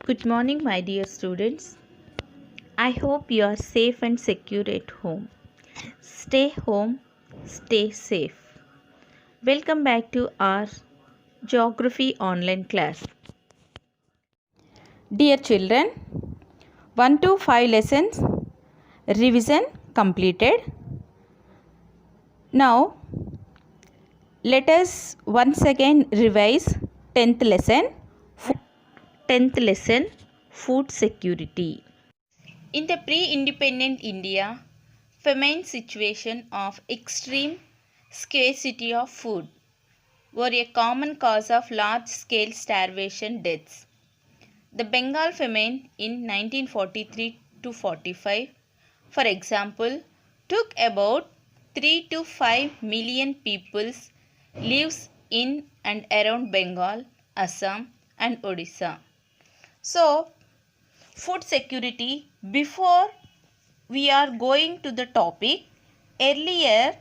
Good morning, my dear students. I hope you are safe and secure at home. Stay home, stay safe. Welcome back to our Geography online class. Dear children, 1 to 5 lessons revision completed. Now, let us once again revise 10th lesson. 10th lesson, food security. In the pre-independent India, famine situation of extreme scarcity of food were a common cause of large-scale starvation deaths. The Bengal famine in 1943 to 45, for example, took about 3 to 5 million people's lives in and around Bengal, Assam and Odisha. So, food security, before we are going to the topic, earlier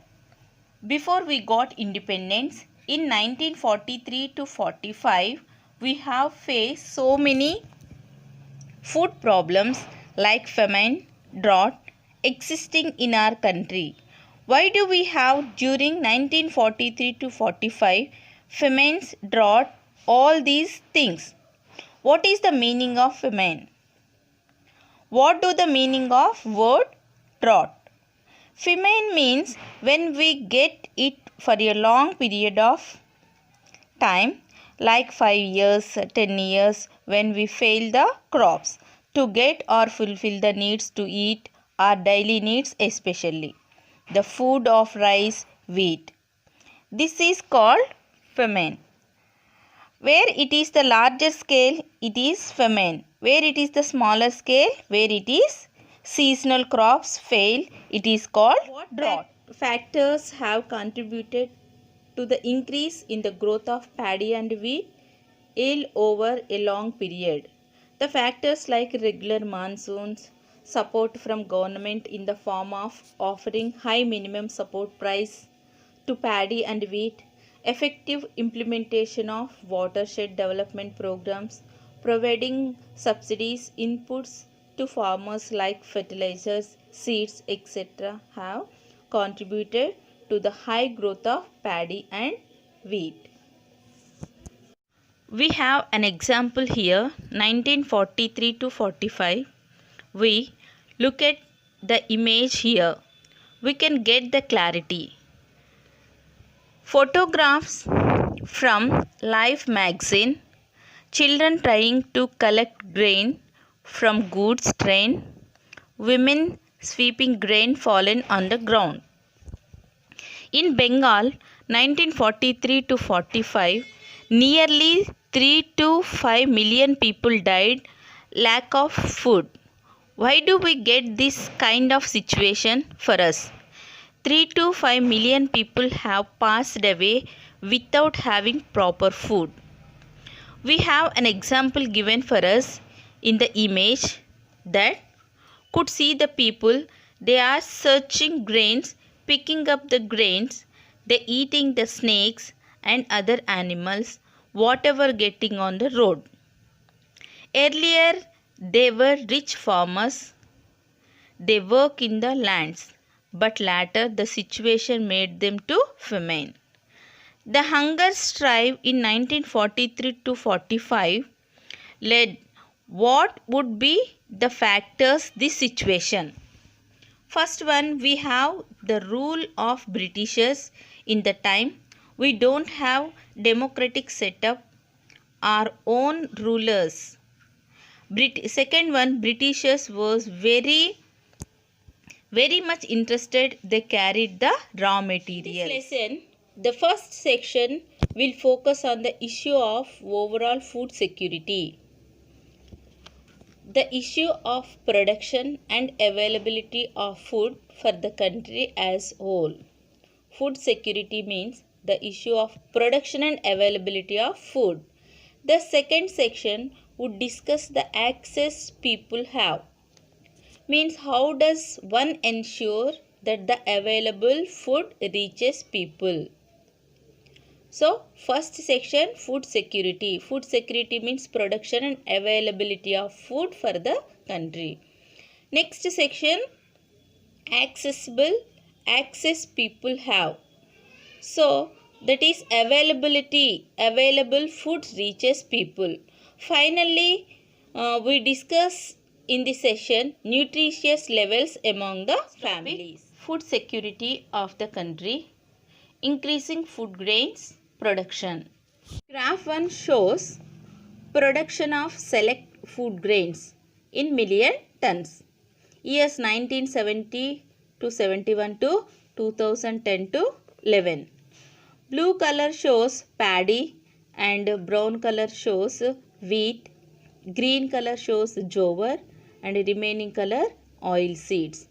before we got independence in 1943 to 45, we have faced so many food problems like famine, drought existing in our country. Why do we have during 1943 to 45 famines, drought, all these things? What is the meaning of famine? What do the meaning of word drought? Famine means when we get it for a long period of time, like 5 years, 10 years, when we fail the crops to get or fulfill the needs to eat our daily needs, especially the food of rice, wheat. This is called famine. Where it is the larger scale, it is famine. Where it is the smaller scale, where it is seasonal crops fail, it is called drought. Factors have contributed to the increase in the growth of paddy and wheat yield over a long period. The factors like regular monsoons, support from government in the form of offering high minimum support price to paddy and wheat, effective implementation of watershed development programs, providing subsidies, inputs to farmers like fertilizers, seeds, etc., have contributed to the high growth of paddy and wheat. We have an example here, 1943 to 45. We look at the image here. We can get the clarity. Photographs from Life magazine. Children trying to collect grain from goods train. Women sweeping grain fallen on the ground. In Bengal, 1943 to 45, nearly 3 to 5 million people died lack of food. Why do we get this kind of situation for us? 3 to 5 million people have passed away without having proper food. We have an example given for us in the image that could see the people, they are searching grains, picking up the grains, they eating the snakes and other animals, whatever getting on the road. Earlier they were rich farmers, they work in the lands, but later the situation made them to famine. The hunger strife in 1943 to 45 led. What would be the factors this situation? First one, we have the rule of Britishers in the time. We don't have democratic setup, our own rulers. Second one, Britishers was very much interested. They carried the raw material. This lesson, the first section will focus on the issue of overall food security. The issue of production and availability of food for the country as whole. Food security means the issue of production and availability of food. The second section would discuss the access people have. Means how does one ensure that the available food reaches people. So first section, food security. Food security means production and availability of food for the country. Next section, access people have. So that is available food reaches people. Finally, we discuss in this session nutritious levels among the families. Food security of the country, increasing food grains production. Graph 1 shows production of select food grains in million tons. Years 1970 to 71 to 2010 to 11. Blue color shows paddy and brown color shows wheat. Green color shows jowar and remaining color oil seeds.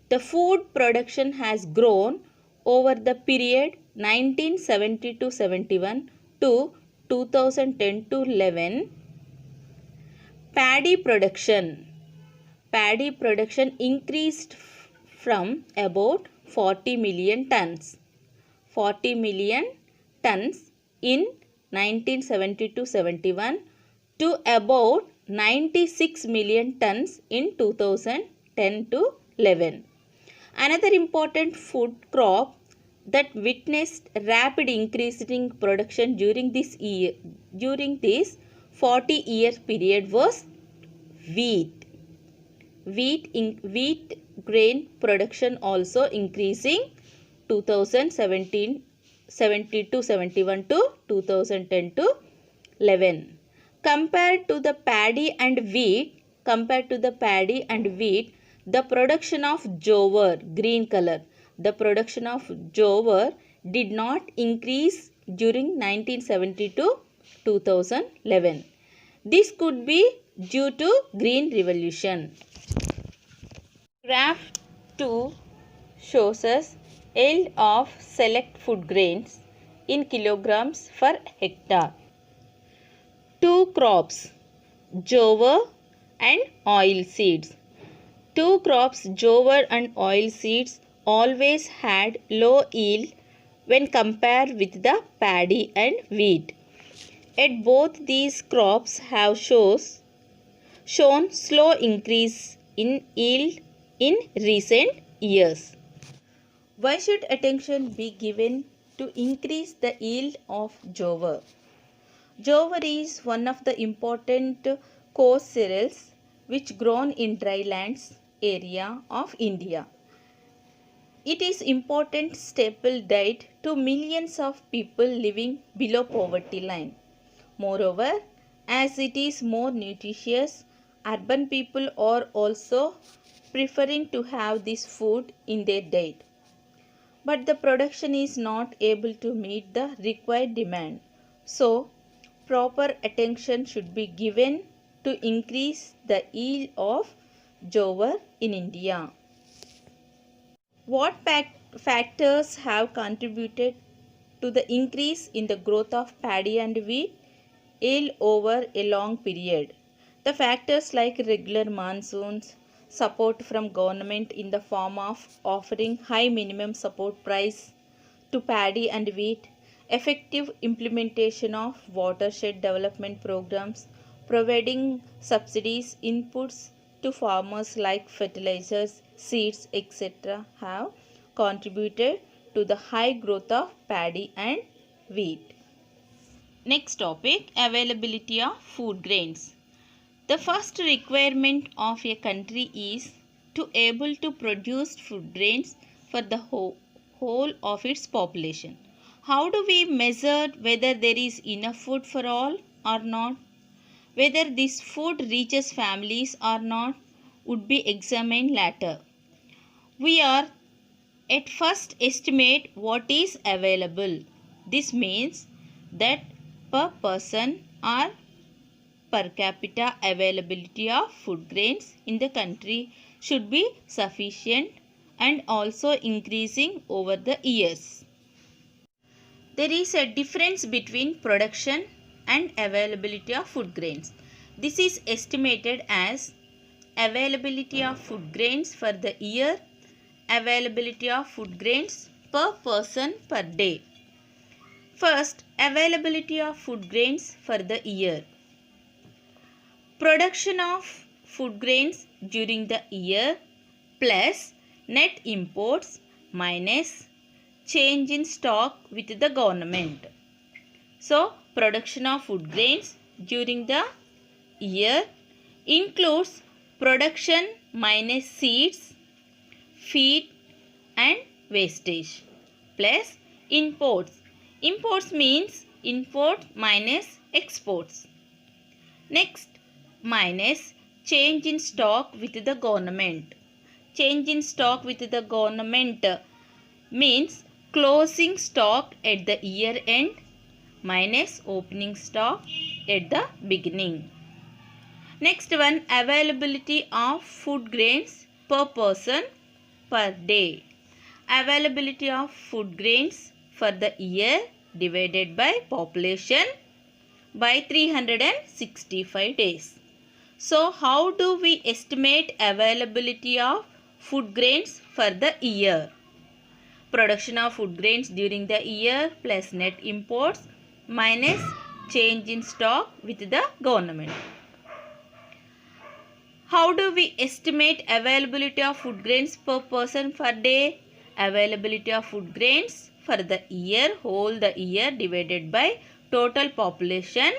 The food production has grown over the period 1970 to 71 to 2010 to 11. Paddy production increased from about 40 million tons in 1970 to 71 to about 96 million tons in 2010 to 11. Another important food crop that witnessed rapid increase in production during this 40-year period was wheat. Wheat grain production also increasing 2017 70 to 71 to 2010 to 11. Compared to the paddy and wheat, the production of jowar, green color, the production of jowar did not increase during 1970 to 2011. This could be due to Green Revolution. Graph 2 shows us yield of select food grains in kilograms per hectare. Two crops, jowar and oil seeds. Two crops, jowar and oil seeds, always had low yield when compared with the paddy and wheat. Yet both these crops have shown slow increase in yield in recent years. Why should attention be given to increase the yield of jowar? Jowar is one of the important coarse cereals which grown in drylands area of India. It is important staple diet to millions of people living below poverty line. Moreover, as it is more nutritious, urban people are also preferring to have this food in their diet. But the production is not able to meet the required demand. So, proper attention should be given to increase the yield of jowar in India. What factors have contributed to the increase in the growth of paddy and wheat yield over a long period? The factors like regular monsoons, support from government in the form of offering high minimum support price to paddy and wheat, effective implementation of watershed development programs, providing subsidies, inputs to farmers like fertilizers, seeds, etc. have contributed to the high growth of paddy and wheat. Next topic, availability of food grains. The first requirement of a country is to able to produce food grains for the whole of its population. How do we measure whether there is enough food for all or not? Whether this food reaches families or not would be examined later. We are at first estimate what is available. This means that per person or per capita availability of food grains in the country should be sufficient and also increasing over the years. There is a difference between production and availability of food grains. This is estimated as availability of food grains for the year, availability of food grains per person per day. First, availability of food grains for the year. Production of food grains during the year plus net imports minus change in stock with the government. So, production of food grains during the year includes production minus seeds, feed and wastage plus imports. Imports means import minus exports. Next, minus change in stock with the government. Change in stock with the government means closing stock at the year end minus opening stock at the beginning. Next one, availability of food grains per person per day. Availability of food grains for the year divided by population by 365 days. So, how do we estimate availability of food grains for the year? Production of food grains during the year plus net imports minus change in stock with the government. How do we estimate availability of food grains per person per day? Availability of food grains for the year, whole the year divided by total population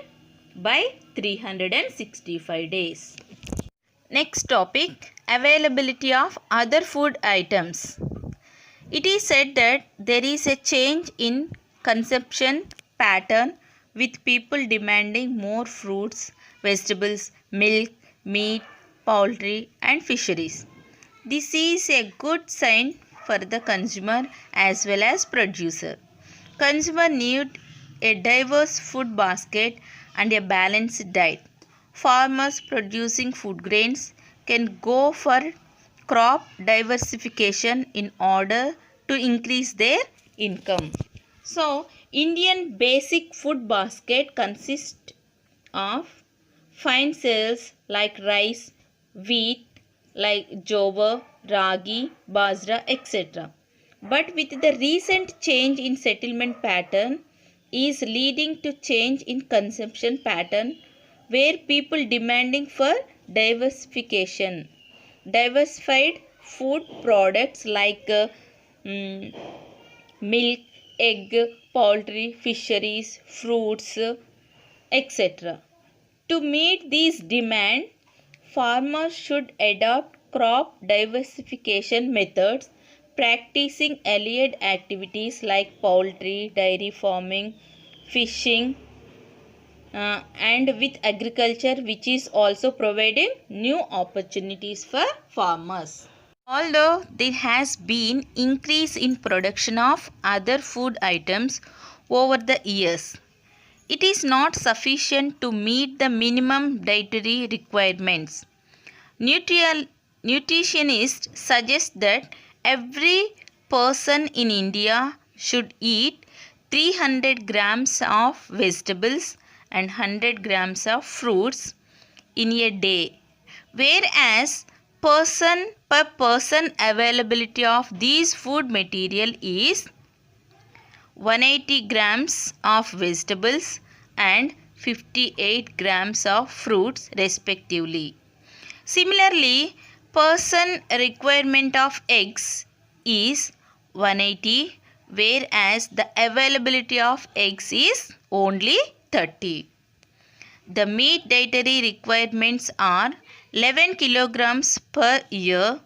by 365 days. Next topic, availability of other food items. It is said that there is a change in consumption pattern with people demanding more fruits, vegetables, milk, meat, poultry and fisheries. This is a good sign for the consumer as well as producer. Consumer need a diverse food basket and a balanced diet. Farmers producing food grains can go for crop diversification in order to increase their income. So, Indian basic food basket consists of fine cereals like rice, wheat like jowar, ragi, bajra, etc. But with the recent change in settlement pattern is leading to change in consumption pattern where people demanding for diversification. Diversified food products like milk, egg, poultry, fisheries, fruits, etc. To meet these demand, farmers should adopt crop diversification methods, practicing allied activities like poultry, dairy farming, fishing, and with agriculture, which is also providing new opportunities for farmers. Although there has been increase in production of other food items over the years, it is not sufficient to meet the minimum dietary requirements. Nutritionists suggest that every person in India should eat 300 grams of vegetables and 100 grams of fruits in a day, whereas person per person availability of these food material is 180 grams of vegetables and 58 grams of fruits respectively. Similarly, person requirement of eggs is 180, whereas the availability of eggs is only 30. The meat dietary requirements are 11 kilograms per year,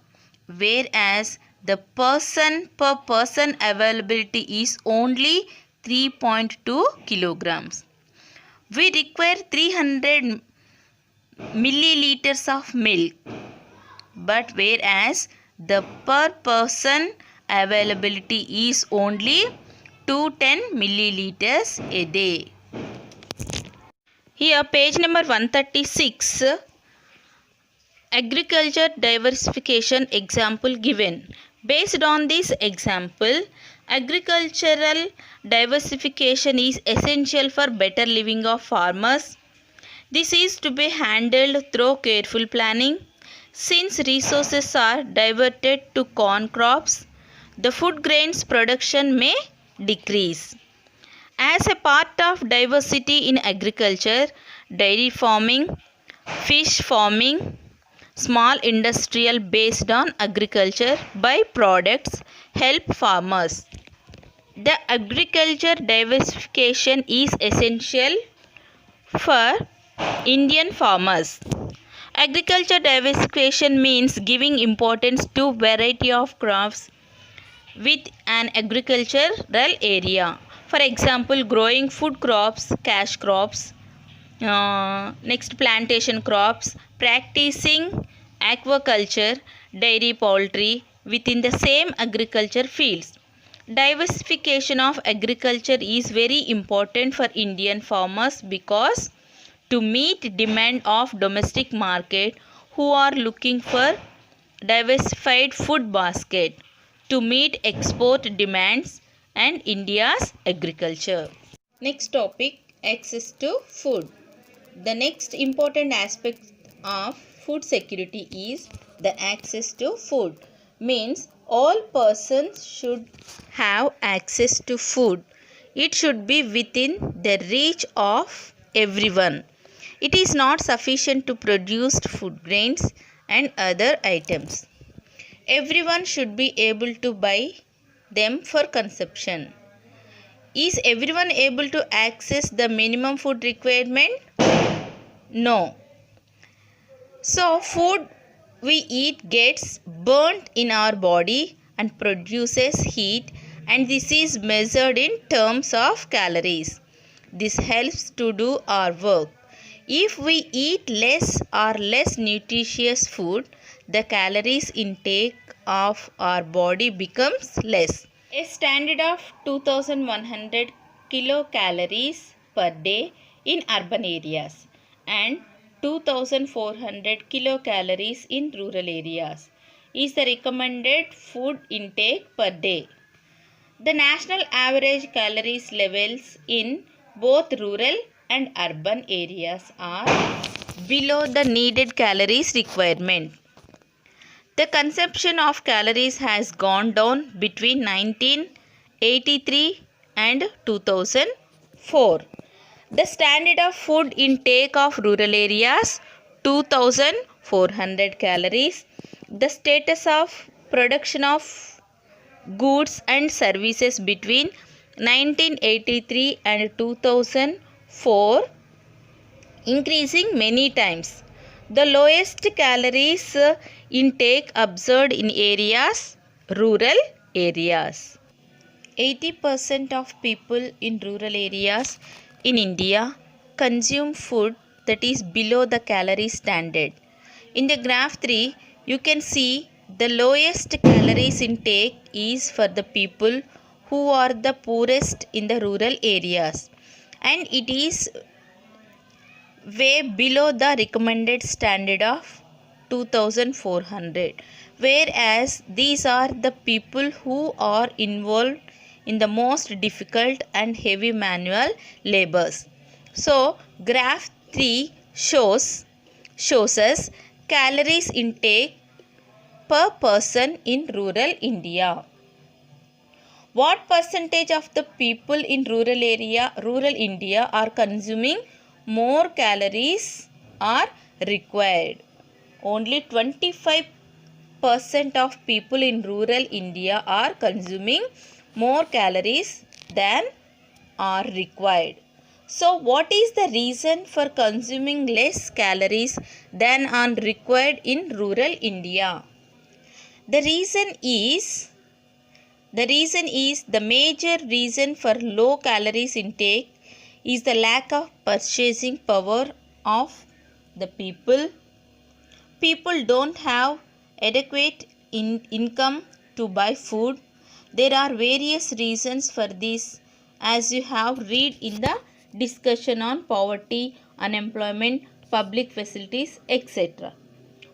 whereas the person per person availability is only 3.2 kilograms. We require 300 milliliters of milk, but whereas the per person availability is only 210 milliliters a day. Here page number 136, agriculture diversification example given. Based on this example, agricultural diversification is essential for better living of farmers. This is to be handled through careful planning. Since resources are diverted to corn crops, the food grains production may decrease. As a part of diversity in agriculture, dairy farming, fish farming, small industrial based on agriculture by products help farmers. The agriculture diversification is essential for Indian farmers. Agriculture diversification means giving importance to variety of crops with an agricultural area. For example, growing food crops, cash crops, next plantation crops, practicing aquaculture, dairy, poultry within the same agriculture fields. Diversification of agriculture is very important for Indian farmers because to meet demand of domestic market who are looking for diversified food basket to meet export demands and India's agriculture. Next topic, access to food. The next important aspect of food security is the access to food. Means all persons should have access to food. It should be within the reach of everyone. It is not sufficient to produce food grains and other items. Everyone should be able to buy them for consumption. Is everyone able to access the minimum food requirement? No. So food we eat gets burnt in our body and produces heat, and this is measured in terms of calories. This helps to do our work. If we eat less or less nutritious food, the calories intake of our body becomes less. A standard of 2100 kilocalories per day in urban areas and 2400 kilocalories in rural areas is the recommended food intake per day. The national average calories levels in both rural and urban areas are below the needed calories requirement. The consumption of calories has gone down between 1983 and 2004. The standard of food intake of rural areas 2400 calories. The status of production of goods and services between 1983 and 2004 increasing many times. The lowest calories intake observed in areas, rural areas. 80% of people in rural areas in India consume food that is below the calorie standard. In the graph 3, you can see the lowest calories intake is for the people who are the poorest in the rural areas, and it is way below the recommended standard of 2400, whereas these are the people who are involved in the most difficult and heavy manual labors. So graph 3 shows us calories intake per person in rural India. What percentage of the people in rural India are consuming more calories are required? Only 25% of people in rural India are consuming more calories than are required. So what is the reason for consuming less calories than are required in rural India? The reason is the major reason for low calories intake is the lack of purchasing power of the people. People don't have adequate income to buy food. There are various reasons for this, as you have read in the discussion on poverty, unemployment, public facilities, etc.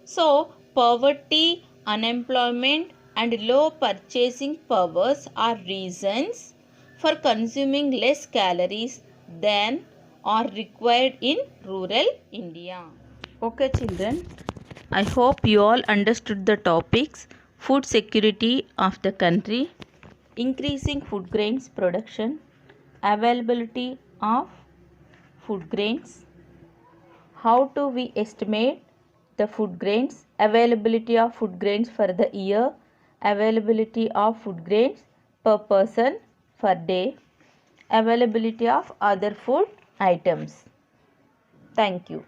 So poverty, unemployment and low purchasing powers are reasons for consuming less calories than are required in rural India. Okay children, I hope you all understood the topics: food security of the country, increasing food grains production, availability of food grains. How do we estimate the food grains? Availability of food grains for the year, availability of food grains per person per day, availability of other food items. Thank you.